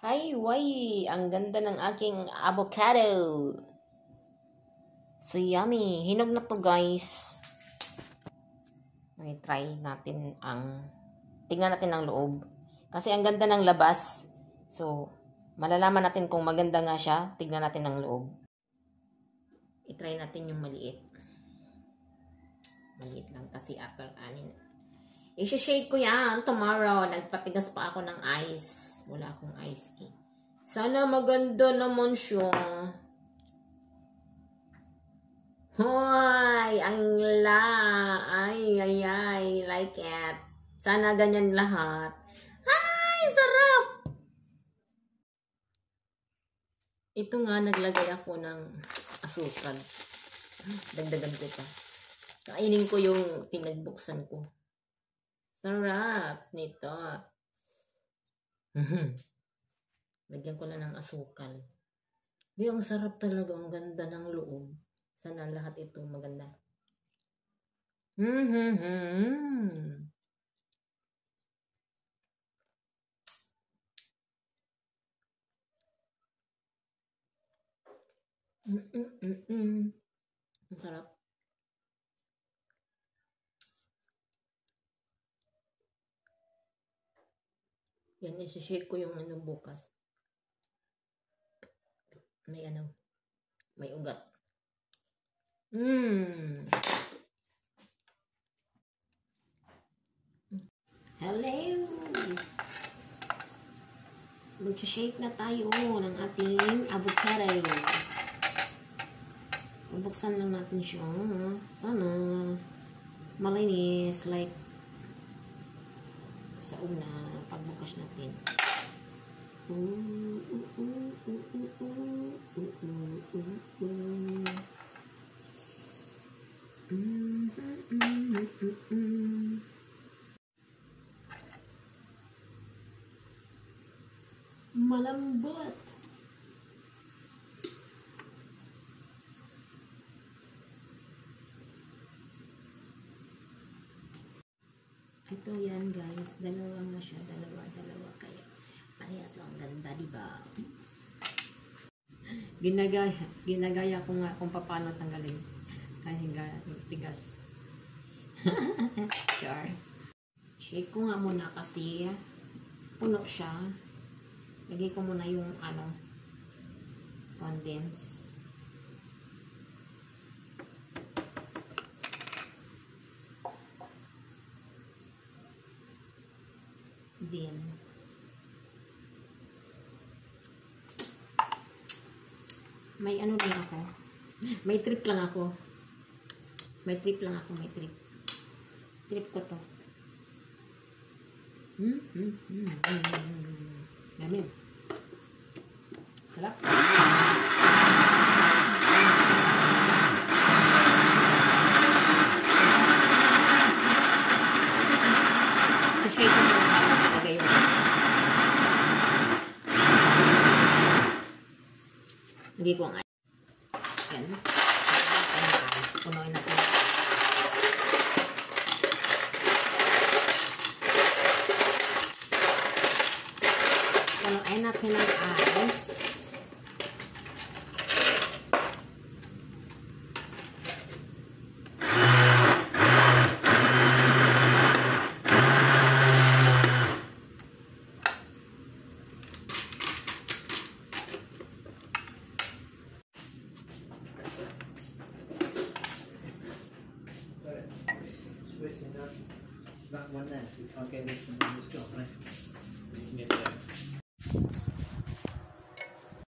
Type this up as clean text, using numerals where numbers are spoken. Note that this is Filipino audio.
Hi, why? Ang ganda ng aking avocado. So yummy. Hinog na to, guys. Try natin tingnan natin ang loob. Kasi ang ganda ng labas. So, malalaman natin kung maganda nga siya. Tingnan natin ang loob. I-try natin yung maliit. Maliit lang kasi after anin. I-shake ko yan tomorrow. Nagpatigas pa ako ng ice. Wala akong ice eh. Sana maganda naman siya. Hoy! Ay, like it. Sana ganyan lahat. Ay, sarap! Ito nga, naglagay ako ng asukal. Dagdagan ko pa. Kainin ko yung pinagbuksan ko. Sarap nito. Lagyan ko na ng asukal. Ang sarap talaga. Ang ganda ng loob. Sana lahat ito maganda. Ang sarap. Yan, isi-shake ko yung bukas. May ugat. Hello! Mag-shake na tayo ng ating avocado. Bubuksan lang natin siya. Sana malinis like sa una pagbukas natin. Malambot. Ito yan guys, dalawa nga siya, dalawa kaya parehas ang ganda, diba? Ginagaya ko nga kung paano tanggalin kasi tigas. Sure. Shake ko nga muna kasi puno siya. Lagay ko muna yung condense. Then may lang ako. May trip lang ako. May trip. Trip ko to. Dami. Sarap. Shake ko na lagay yun. Hindi ko nga. Yan. Punuin natin. Punuin natin ang ice. That one there, you can't get it from the store, right?